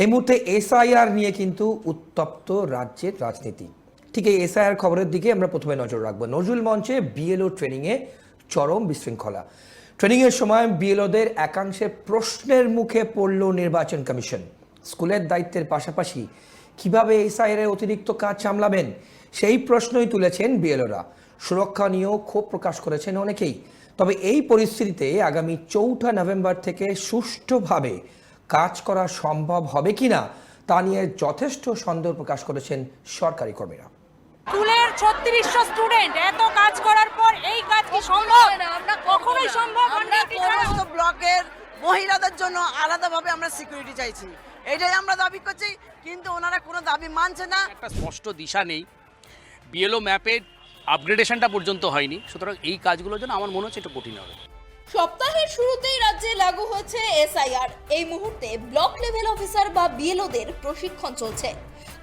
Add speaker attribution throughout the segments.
Speaker 1: এই মুহূর্তে এসআইআর নিয়ে কিন্তু উত্তপ্ত রাজ্যের রাজনীতি। ঠিক এই এসআইআর খবরের দিকে আমরা প্রথমে নজর রাখবো। নজরুল মঞ্চে বিএলও ট্রেনিংয়ে চরম বিশৃঙ্খলা। ট্রেনিংয়ের সময় বিএলওদের একাংশের প্রশ্নের মুখে পড়ল নির্বাচন কমিশন। স্কুলের দায়িত্বের পাশাপাশি কিভাবে এসআইআর অতিরিক্ত কাজ সামলাবেন সেই প্রশ্নই তুলেছেন বিএলওরা। সুরক্ষা নিয়েও ক্ষোভ প্রকাশ করেছেন অনেকেই। তবে এই পরিস্থিতিতে আগামী 4 নভেম্বর থেকে সুষ্ঠুভাবে কাজ করা সম্ভব হবে কিনা তা নিয়ে যথেষ্ট সন্দেহ প্রকাশ করেছেন সরকারি কর্মীরা।
Speaker 2: স্কুলের 3600 স্টুডেন্ট এত কাজ করার পর এই কাজ কি সম্ভব? আমরা কখনোই সম্ভব
Speaker 3: আমরা সমস্ত ব্লকের মহিলাদের জন্য আলাদাভাবে আমরা সিকিউরিটি চাইছি, এটাই আমরা দাবি করছি, কিন্তু ওনারা কোনো দাবি মানছে না।
Speaker 4: একটা স্পষ্ট দিশা নেই, বিএলও ম্যাপের আপগ্রেডেশনটা পর্যন্ত হয়নি। সুতরাং এই কাজগুলোর জন্য আমার মনে হচ্ছে একটু কঠিন হবে।
Speaker 5: সপ্তাহের শুরুতেই রাজ্যে লাগু হয়েছে এসআইআর। এই মুহূর্তে ব্লক লেভেল অফিসার বা বিএলওদের প্রশিক্ষণ চলছে।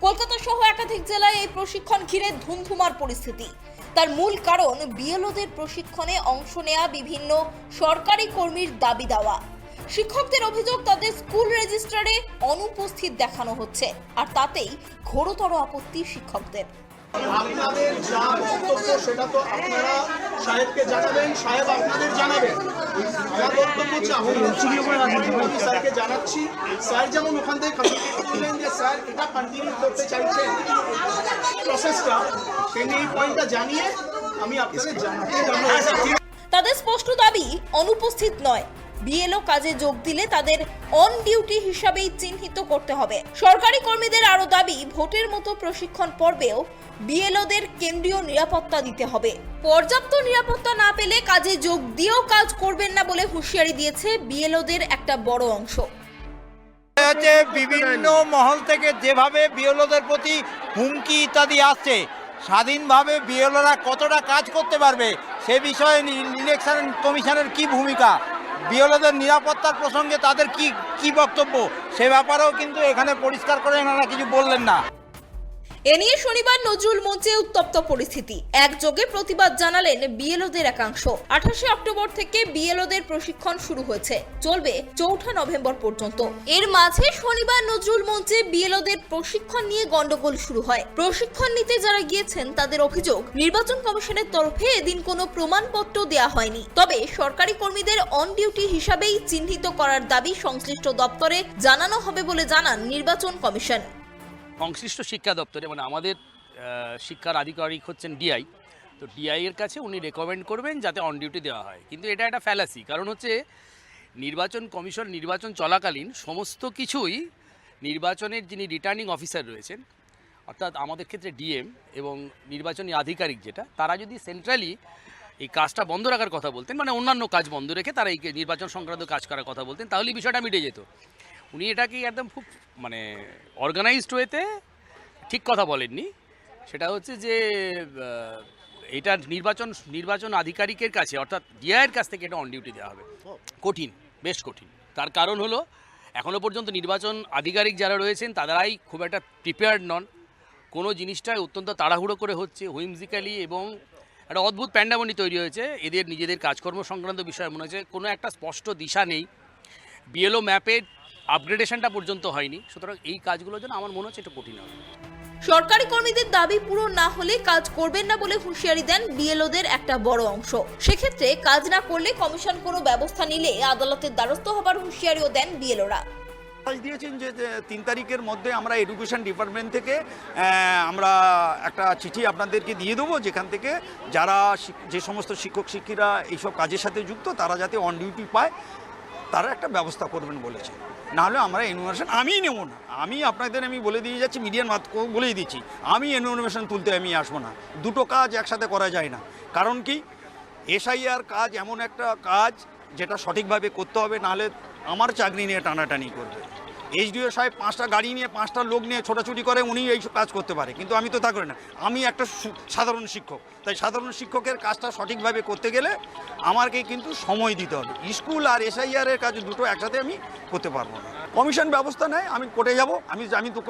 Speaker 5: কলকাতা সহ একাধিক জেলায় এই প্রশিক্ষণ ঘিরে ধুমধুমার পরিস্থিতি। তার মূল কারণ বিএলওদের প্রশিক্ষণে অংশ নেওয়া বিভিন্ন সরকারি কর্মীর দাবি দেওয়া। শিক্ষকদের অভিযোগ তাদের স্কুল রেজিস্টারে অনুপস্থিত দেখানো হচ্ছে, আর তাতেই ঘোরতর আপত্তি শিক্ষকদের।
Speaker 6: আপনাদের যা বক্তব্য সেটা তো আপনারা সাহেবকে জানাবেন, সাহেব আপনাদের জানাবেন। আমার বক্তব্য হচ্ছে আমি স্যারকে জানাচ্ছি, স্যার যেমন ওখান থেকে কমিউনিকেট করলেন যে স্যার এটা কন্টিনিউ করতে চাইছেন প্রসেসটা, তিনি এই পয়েন্টটা জানিয়ে আমি আপনাদের জানাচ্ছি।
Speaker 5: তাদের স্পষ্ট দাবি অনুপস্থিত নয়, বিএলও কাজে যোগ দিলে তাদের অন ডিউটি হিসাবেই চিহ্নিত করতে হবে। সরকারি কর্মীদের আরো দাবি ভোটের মতো প্রশিক্ষণ পর্বেও বিএলওদের কেন্দ্রীয় নিরাপত্তা দিতে হবে। পর্যাপ্ত নিরাপত্তা না পেলে কাজে যোগ দিয়েও কাজ করবেন না বলে হুঁশিয়ারি দিয়েছে বিএলওদের একটা বড় অংশ।
Speaker 7: বিভিন্ন মহল থেকে যেভাবে বিএলওদের প্রতি হুমকি ইত্যাদি আসছে, স্বাধীনভাবে বিএলওরা কতটা কাজ করতে পারবে সে বিষয়ে ইলেকশন কমিশনের কি ভূমিকা, বিএলওদের নিরাপত্তার প্রসঙ্গে তাদের কি বক্তব্য, সে ব্যাপারেও কিন্তু এখানে পরিষ্কার করে এনারা কিছু বললেন না।
Speaker 5: এ নিয়ে শনিবার নজরুল মঞ্চে উত্তপ্ত পরিস্থিতি। একযোগে প্রতিবাদ জানালেন বিএলওদের একাংশ। 28 অক্টোবর থেকে বিএলওদের প্রশিক্ষণ শুরু হয়েছে, চলবে 4 নভেম্বর পর্যন্ত। এর মাঝে শনিবার নজরুল মঞ্চে বিএলওদের প্রশিক্ষণ নিয়ে গন্ডগোল শুরু হয়। প্রশিক্ষণ নিতে যারা গিয়েছেন তাদের অভিযোগ, নির্বাচন কমিশনের তরফে এদিন কোনো প্রমাণপত্র দেওয়া হয়নি। তবে সরকারি কর্মীদের অন ডিউটি হিসাবেই চিহ্নিত করার দাবি সংশ্লিষ্ট দপ্তরে জানানো হবে বলে জানান নির্বাচন কমিশন।
Speaker 4: সংশ্লিষ্ট শিক্ষা দপ্তরে মানে আমাদের শিক্ষার আধিকারিক হচ্ছেন ডিআই, তো ডিআই এর কাছে উনি রেকমেন্ড করবেন যাতে অন ডিউটি দেওয়া হয়। কিন্তু এটা একটা ফ্যালাসি, কারণ হচ্ছে নির্বাচন কমিশন নির্বাচন চলাকালীন সমস্ত কিছুই নির্বাচনের যিনি রিটার্নিং অফিসার রয়েছেন, অর্থাৎ আমাদের ক্ষেত্রে ডিএম এবং নির্বাচনী আধিকারিক যেটা, তারা যদি সেন্ট্রালি এই কাজটা বন্ধ রাখার কথা বলতেন, মানে অন্যান্য কাজ বন্ধ রেখে তারা এই নির্বাচন সংক্রান্ত কাজ করার কথা বলতেন, তাহলে বিষয়টা মিটে যেত। উনি এটাকে একদম খুব মানে অর্গানাইজড ওয়েতে ঠিক কথা বলেননি। সেটা হচ্ছে যে এটা নির্বাচন আধিকারিকের কাছে অর্থাৎ ডিআইয়ের কাছ থেকে এটা অন ডিউটি দেওয়া হবে। কঠিন, বেশ কঠিন। তার কারণ হলো এখনও পর্যন্ত নির্বাচন আধিকারিক যারা রয়েছেন তারাই খুব একটা প্রিপেয়ার্ড নন। কোনো জিনিসটাই অত্যন্ত তাড়াহুড়ো করে হচ্ছে, হুইমজিক্যালি, এবং একটা অদ্ভুত প্যান্ডামনি তৈরি হয়েছে। এদের নিজেদের কাজকর্ম সংক্রান্ত বিষয়ে মনে হচ্ছে কোনো একটা স্পষ্ট দিশা নেই, বিএলও ম্যাপের আপগ্রেডেশনটা পর্যন্ত হয়নি। সুতরাং এই কাজগুলোর জন্য আমার মনে হচ্ছে একটু কঠিন হবে।
Speaker 5: সরকারি কর্মীদের দাবি পূরণ না হলে কাজ করবেন না বলে হুঁশিয়ারি দেন বিএলওদের একটা বড় অংশ। সেক্ষেত্রে কাজ না করলে কমিশন কোনো ব্যবস্থা নিলে আদালতের দ্বারস্থ হবার হুঁশিয়ারিও দেন বিএলওরা।
Speaker 7: দিয়েছেন যে 3 তারিখের মধ্যে আমরা এডুকেশন ডিপার্টমেন্ট থেকে আমরা একটা চিঠি আপনাদেরকে দিয়ে দেবো, যেখান থেকে যারা যে সমস্ত শিক্ষক শিক্ষিকা এইসব কাজের সাথে যুক্ত তারা যাতে অন ডিউটি পায় তারা একটা ব্যবস্থা করবেন বলেছে। নাহলে আমরা এনুমারেশন আমি নেব না। আমি বলে দিয়ে যাচ্ছি, মিডিয়ার মাধ্যমে বলেই দিচ্ছি, আমি এনুমারেশন তুলতে আমি আসবো না। দুটো কাজ একসাথে করা যায় না। কারণ কি, এসআইআর কাজ এমন একটা কাজ যেটা সঠিকভাবে করতে হবে, নাহলে আমার চাকরি নিয়ে টানাটানি করবে। এইচডিও সাহেব 5টা গাড়ি নিয়ে 5টা লোক নিয়ে ছোটাছুটি করে, উনি এই কাজ করতে পারে, কিন্তু আমি তো তা করি না। আমি একটা সাধারণ শিক্ষক, তাই সাধারণ শিক্ষকের কাজটা সঠিকভাবে করতে গেলে আমাকে কিন্তু সময় দিতে হবে। স্কুল আর এসআইআরের কাজ দুটো একসাথে আমি করতে পারবো না। কমিশন ব্যবস্থা নেয়, আমি কোর্টে যাব।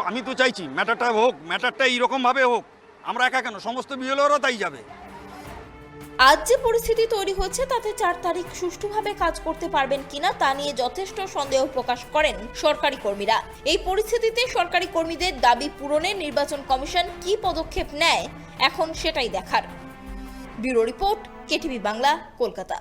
Speaker 7: আমি তো চাইছি ম্যাটারটা হোক, ম্যাটারটা এইরকমভাবে হোক। আমরা একা কেন, সমস্ত বিএলওরা তাই যাবে।
Speaker 5: আজ যে পরিস্থিতি তৈরি হয়েছে তাতে 4 তারিখ সুষ্ঠুভাবে কাজ করতে পারবেন কিনা তা নিয়ে যথেষ্ট সন্দেহ প্রকাশ করেন সরকারি কর্মীরা। এই পরিস্থিতিতে সরকারি কর্মীদের দাবি পূরণে নির্বাচন কমিশন কী পদক্ষেপ নেয় এখন সেটাই দেখার। Bureau report, KTV Bangla, Kolkata.